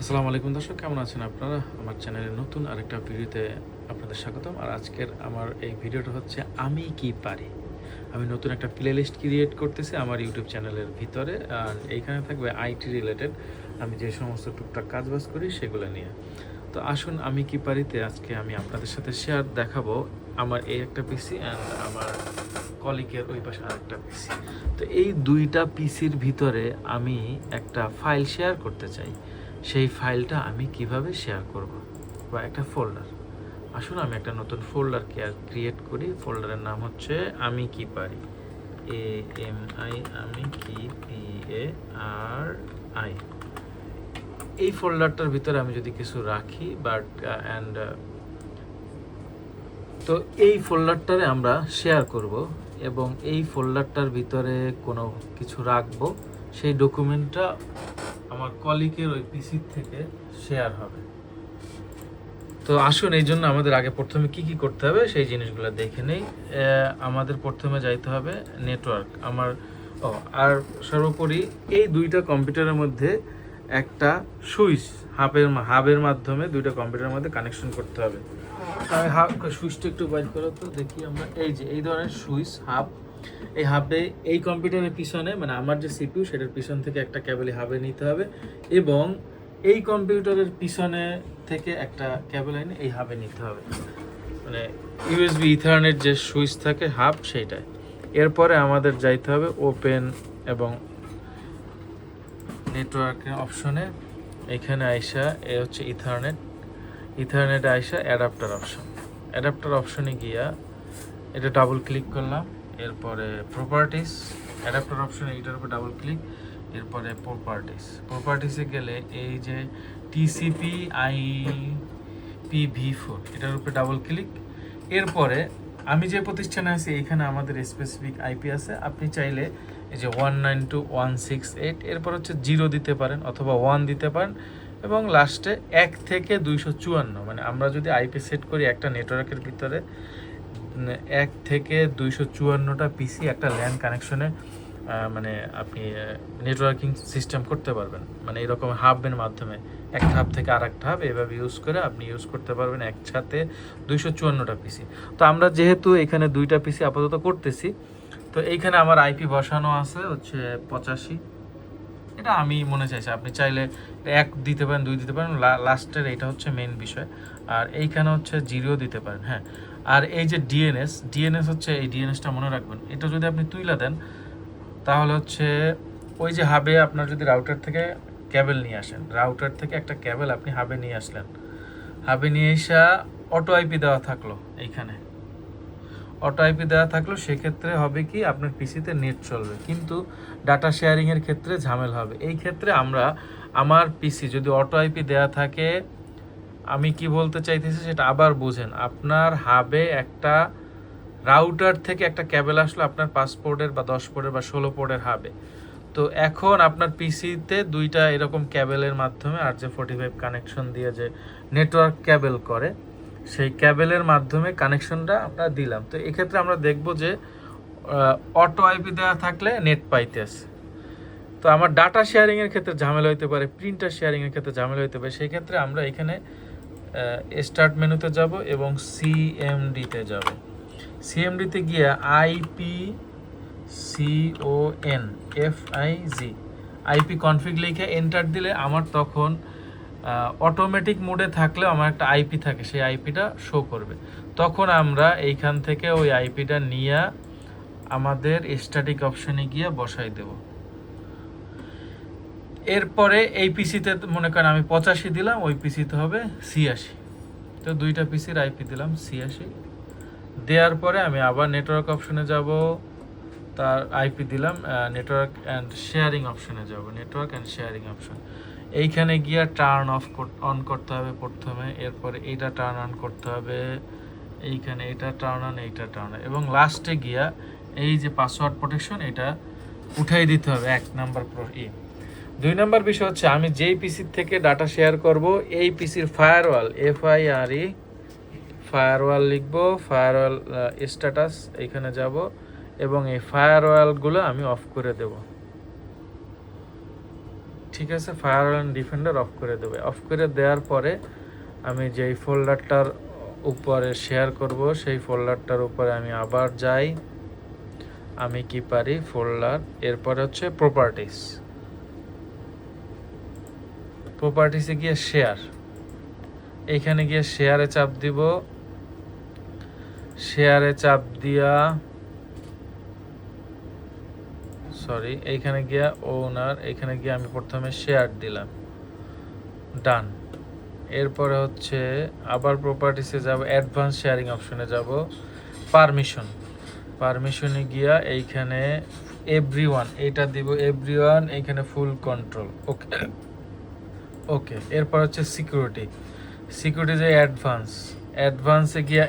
আসসালামু আলাইকুম দর্শক, কেমন আছেন আপনারা? আমার চ্যানেলের নতুন আরেকটা ভিডিওতে আপনাদের স্বাগতম। আর আজকের আমার এই ভিডিওটা হচ্ছে আমি কি পারি। আমি নতুন একটা প্লেলিস্ট ক্রিয়েট করতেছি আমার ইউটিউব চ্যানেলের ভিতরে। আর এইখানে থাকবে আইটি রিলেটেড আমি যে সমস্ত টুকটাক কাজবাজ করি সেগুলো নিয়ে। তো আসুন আমি কি পারিতে আজকে আমি আপনাদের সাথে শেয়ার দেখাবো আমার এই একটা পিসি অ্যান্ড আমার কলিগের ওই পাশে আরেকটা পিসি। তো এই দুইটা পিসির ভিতরে আমি একটা ফাইল শেয়ার করতে চাই। সেই ফাইলটা আমি কিভাবে শেয়ার করব, বা একটা ফোল্ডার। আসুন আমি একটা নতুন ফোল্ডার ক্রিয়েট করি। ফোল্ডারের নাম হচ্ছে আমি কি পারি, AMI, আমি কি, PARI। এই ফোল্ডারটার ভিতরে আমি যদি কিছু রাখি তো এই ফোল্ডারটারে আমরা শেয়ার করব, এবং এই ফোল্ডারটার ভিতরে কোনো কিছু রাখবো। সেই ডকুমেন্টটা আমার কলিগের ওই পিসি থেকে শেয়ার হবে। তো আসুন এই জন্য আমাদের আগে প্রথমে কি করতে হবে সেই জিনিসগুলো দেখে নেই। আমাদের প্রথমে যাইতে হবে নেটওয়ার্ক। আর সর্বোপরি এই দুইটা কম্পিউটারের মধ্যে একটা সুইচ হাবের মাধ্যমে দুইটা কম্পিউটারের মধ্যে কানেকশন করতে হবে। সুইচটা একটু বাইর করো তো দেখি আমরা। এই যে এই ধরনের সুইচ হাব, এই হাবে এই কম্পিউটারের পিছনে, মানে আমার যে সিপিইউ সেটার পিছন থেকে একটা কেবল হাবে নিতে হবে, এবং এই কম্পিউটারের পিছনে থেকে একটা কেবল এনে এই হাবে নিতে হবে, মানে ইউএসবি ইথারনেট যে সুইচ থাকে হাব সেইটাই। এরপরে আমাদের যাইতে হবে ওপেন এবং নেটওয়ার্কের অপশনে। এখানে আইসা এ হচ্ছে ইথারনেট আইসা অ্যাডাপ্টার অপশনে গিয়া এটা ডাবল ক্লিক করলাম। এরপরে প্রপার্টিস, অ্যাডাপ্টার অপশনে এইটার উপর ডাবল ক্লিক। এরপরে প্রপার্টিসে গেলে এই যে TCP IPv4 এটার উপরে ডাবল ক্লিক। এরপরে আমি যে প্রতিষ্ঠানে আছি এখানে আমাদের স্পেসিফিক আইপি আছে। আপনি চাইলে এই যে 192.168, এরপর হচ্ছে 0 দিতে পারেন অথবা 1 দিতে পারেন, এবং লাস্টে 1 থেকে 254, মানে আমরা যদি আইপি সেট করি একটা নেটওয়ার্কের ভিতরে 1 থেকে 254টা পিসি একটা ল্যান কানেকশনে, মানে আপনি নেটওয়ার্কিং সিস্টেম করতে পারবেন। মানে এরকম হাবের মাধ্যমে একটা হাব থেকে আর একটা হাব এভাবে ইউজ করে আপনি ইউজ করতে পারবেন একসাথে 254টা পিসি। তো আমরা যেহেতু এখানে দুইটা পিসি আপাতত করতেছি, তো এইখানে আমার আইপি বসানো আছে হচ্ছে 85। এটা আমি মনে চাইছি, আপনি চাইলে 1 দিতে পারেন, 2 দিতে পারেন, লাস্টের এটা হচ্ছে মেন বিষয়। আর এইখানে হচ্ছে 0 দিতে পারেন। হ্যাঁ, আর এই যে ডিএনএস হচ্ছে, এই ডিএনএসটা মনে রাখবেন। এটা যদি আপনি তুইলা দেন তাহলে হচ্ছে ওই যে হাবে আপনার যদি রাউটার থেকে কেবল নিয়ে আসেন, রাউটার থেকে একটা কেবল আপনি হাবে নিয়ে আসলেন, হাবে নিয়ে এসে অটো আইপি দেওয়া থাকলো, এইখানে অটো আইপি দেওয়া থাকলো, সেক্ষেত্রে হবে কি আপনার পিসিতে নেট চলবে, কিন্তু ডাটা শেয়ারিংয়ের ক্ষেত্রে ঝামেলা হবে। এই ক্ষেত্রে আমার পিসি যদি অটো আইপি দেওয়া থাকে, আমি কি বলতে চাইতেছি সেটা আবার বুঝেন। আপনার হাবে একটা রাউটার থেকে একটা কেবল আসলো আপনার 5 পোর্টের বা 10 পোর্টের বা 16 পোর্টের হাবে। তো এখন আপনার পিসিতে দুইটা এরকম কেবলের মাধ্যমে RJ45 কানেকশন দিয়ে যে নেটওয়ার্ক কেবল করে, সেই কেবলের মাধ্যমে কানেকশনটা আমরা দিলাম। তো এক্ষেত্রে আমরা দেখব যে অটো আইপি দেওয়া থাকলে নেট পাইতেছে। তো আমার ডাটা শেয়ারিংয়ের ক্ষেত্রে ঝামেলা হইতে পারে, প্রিন্টার শেয়ারিংয়ের ক্ষেত্রে ঝামেলা হইতে পারে। সেই ক্ষেত্রে আমরা এখানে স্টার্ট মেনুতে যাব এবং সিএমডিতে যাব। সিএমডিতে গিয়ে IPCONFIG আইপি কনফিগ লিখে এন্টার দিলে আমার তখন অটোমেটিক মোডে থাকলেও আমার একটা আইপি থাকে, সেই আইপিটা শো করবে। তখন আমরা এইখান থেকে ওই আইপিটা নিয়ে আমাদের স্ট্যাটিক অপশনে গিয়ে বসাই দেব। এরপরে এই পিসিতে মনে করেন আমি 85 দিলাম, ওই পিসিতে হবে 86। তো দুইটা পিসির আইপি দিলাম 86। দেওয়ার পরে আমি আবার নেটওয়ার্ক অপশনে যাব, তার আইপি দিলাম, নেটওয়ার্ক অ্যান্ড শেয়ারিং অপশনে যাব, নেটওয়ার্ক অ্যান্ড শেয়ারিং অপশন। এইখানে গিয়ে টার্ন অন করতে হবে প্রথমে, এরপরে এইটা টার্ন অন করতে হবে, এইখানে এটা টার্ন অন, এইটা টার্ন অন, এবং লাস্টে গিয়া এই যে পাসওয়ার্ড প্রোটেকশন এটা উঠাই দিতে হবে 1 নাম্বার। 2 নাম্বার বিষয় হচ্ছে আমি যেই পিসির থেকে ডাটা শেয়ার করব এই পিসির ফায়ারওয়াল, FIRE ফায়ারওয়াল লিখবো, ফায়ারওয়াল স্ট্যাটাস এইখানে যাব, এবং এই ফায়ারওয়ালগুলো আমি অফ করে দেব। ঠিক আছে, ফায়ার অ্যান্ড ডিফেন্ডার অফ করে দেবে। অফ করে দেওয়ার পরে আমি যেই ফোল্ডারটার উপরে শেয়ার করব সেই ফোল্ডারটার উপরে আমি আবার যাই। আমি কি পারি, ফোল্ডার, এরপরে হচ্ছে প্রপার্টিসে গিয়ে শেয়ার, এইখানে গিয়ে শেয়ারে চাপ দিব। শেয়ারে চাপ দিয়া এইখানে গিয়া ওনার, এইখানে গিয়ে আমি প্রথমে শেয়ার দিলাম, ডান। এরপরে হচ্ছে আবার প্রপার্টিসে যাব, অ্যাডভান্স শেয়ারিং অপশনে যাব, পারমিশনে গিয়া এইখানে এভরিওয়ান এইটা দিব, এভরিওয়ান, এইখানে ফুল কন্ট্রোল, ওকে ওকে। এরপর হচ্ছে সিকিউরিটি যে অ্যাডভান্সে গিয়া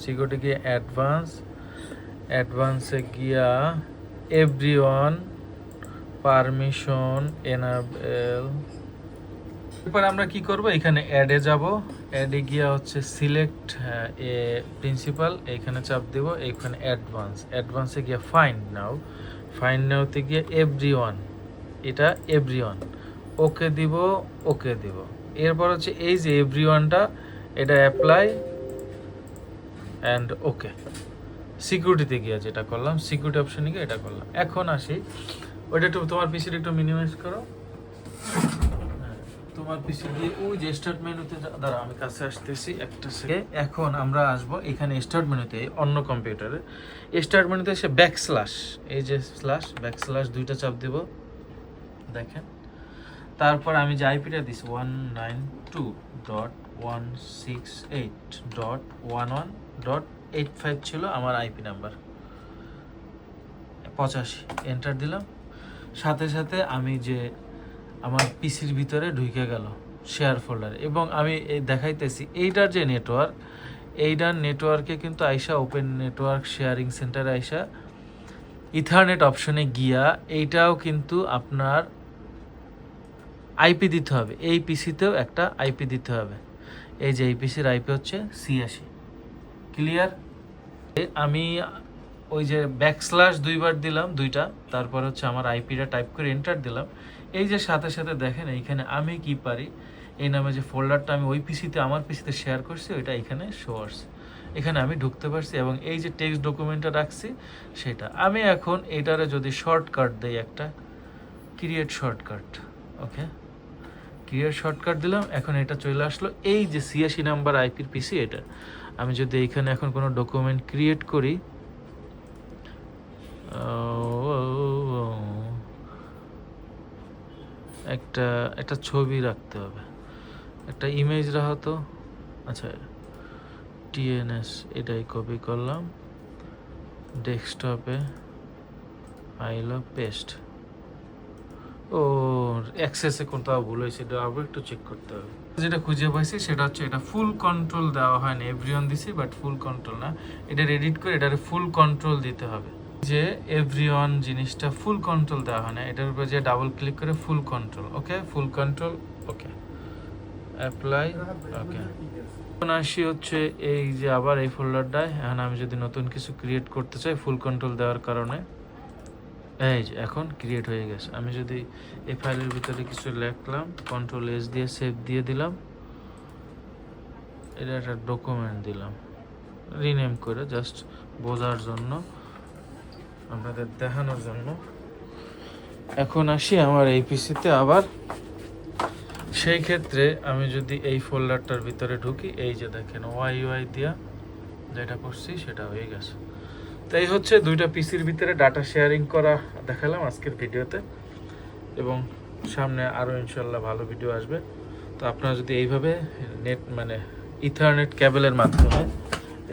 সিকিউরিটি গিয়ে অ্যাডভান্সে গিয়া এভরিওয়ান, পারমিশন এনাবেল। এরপর আমরা কি করব, এখানে অ্যাডে যাব, অ্যাডে গিয়া হচ্ছে সিলেক্ট এ প্রিন্সিপাল, এইখানে চাপ দেব, এইখানে অ্যাডভান্সে গিয়া ফাইন্ড নাওতে গিয়ে এভরিওয়ান, এটা এভরিওয়ান, ওকে দিব। এরপর হচ্ছে এই যে এভরিওয়ানটা, এটা অ্যাপ্লাই অ্যান্ড ওকে। সিকিউরিটিতে গিয়ে যেটা করলাম, সিকিউরিটি অপশনে গিয়ে এটা করলাম। এখন আসি, ওইটা একটু তোমার পিসির একটু মিনিমাইজ করো, তোমার পিসি দিয়ে ওই যে স্টার্ট মেনুতে দাঁড়া, আমি কাছে আসতেছি একটা সেকেন্ড। এখন আমরা আসবো এখানে স্টার্ট মেনুতে, অন্য কম্পিউটারে স্টার্ট মেনুতে এসে ব্যাকস্ল্যাশ, এই যে ব্যাকস্ল্যাশ দুইটা চাপ দেব, দেখেন। তারপর আমি যে আইপিটা দিছি 192.168.11.85 ছিল আমার আইপি নাম্বার, 85 এন্টার দিলাম। সাথে সাথে আমি যে আমার পিসির ভিতরে ঢুকে গেল শেয়ার ফোল্ডার, এবং আমি দেখাইতেছি এইটার যে এইটার নেটওয়ার্কে কিন্তু আইসা ওপেন নেটওয়ার্ক শেয়ারিং সেন্টারে আইসা ইথারনেট অপশনে গিয়া এইটাও কিন্তু আপনার আইপি দিতে হবে, এই পিসিতেও একটা আইপি দিতে হবে। এই যে এই পিসির আইপি হচ্ছে 86, ক্লিয়ার। আমি ওই যে ব্যাকস্ল্যাশ দুইবার দিলাম, দুইটা, তারপর হচ্ছে আমার আইপিটা টাইপ করে এন্টার দিলাম। এই যে সাথে সাথে দেখেন এইখানে আমি কি পারি, এই নামে যে ফোল্ডারটা আমি ওই পিসিতে, আমার পিসিতে শেয়ার করছি, ওইটা এখানে শো আসছে, এখানে আমি ঢুকতে পারছি, এবং এই যে টেক্সট ডকুমেন্টটা রাখছি সেটা আমি এখন এইটারে যদি শর্টকাট দেই, একটা ক্রিয়েট শর্টকাট, ওকে, ক্রিয়েট শর্টকাট দিলাম। এখন এটা চলে আসলো, এই যে 86 নাম্বার আইপির পিসি এটা। আমি যদি এইখানে এখন কোনো ডকুমেন্ট ক্রিয়েট করি, একটা ছবি রাখতে হবে, একটা ইমেজ রাখা তো, আচ্ছা টিএনএস, এটাই কপি করলাম, ডেস্কটপে ফাইল পেস্ট। ও অ্যাক্সেসে কোথাও ভুল হয়েছে, এটা আবার একটু চেক করতে হবে। যেটা খুঁজে পাইছি সেটা হচ্ছে এটা ফুল কন্ট্রোল দেওয়া হয় না, এভরিওয়ান দিছি বাট ফুল কন্ট্রোল না, এটা এডিট করে এটারে ফুল কন্ট্রোল দিতে হবে। যে এভরিওয়ান জিনিসটা ফুল কন্ট্রোল দেওয়া হয় না, এটার উপরে যে ডাবল ক্লিক করে ফুল কন্ট্রোল, ওকে, ফুল কন্ট্রোল, ওকে, অ্যাপ্লাই, ওকে। এখন আসি হচ্ছে এই যে আবার এই ফোল্ডারটায়, এখন আমি যদি নতুন কিছু ক্রিয়েট করতে চাই ফুল কন্ট্রোল দেওয়ার কারণে, এই যে এখন ক্রিয়েট হয়ে গেছে। আমি যদি এই ফাইলের ভিতরে কিছু লিখলাম, কন্ট্রোল এস দিয়ে সেভ দিয়ে দিলাম, এটা একটা ডকুমেন্ট দিলাম, রিনেম করে জাস্ট বোঝার জন্য, আপনাদের দেখানোর জন্য। এখন আসি আমার এই পিসিতে আবার, সেই ক্ষেত্রে আমি যদি এই ফোল্ডারটার ভিতরে ঢুকি, এই যে দেখেন ওয়াই দিয়া যেটা করছি সেটা হয়ে গেছে। তো এই হচ্ছে দুইটা পিসির ভিতরে ডাটা শেয়ারিং করা দেখালাম আজকের ভিডিওতে, এবং সামনে আরও ইনশাল্লাহ ভালো ভিডিও আসবে। তো আপনারা যদি এইভাবে ইথারনেট ক্যাবেলের মাধ্যমে,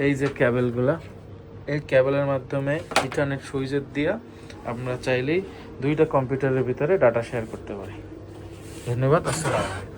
এই যে ক্যাবেলগুলা, এই ক্যাবেলের মাধ্যমে ইথারনেট সুইচের দিয়া আপনারা চাইলেই দুইটা কম্পিউটারের ভিতরে ডাটা শেয়ার করতে পারি। ধন্যবাদ, আসসালামু আলাইকুম।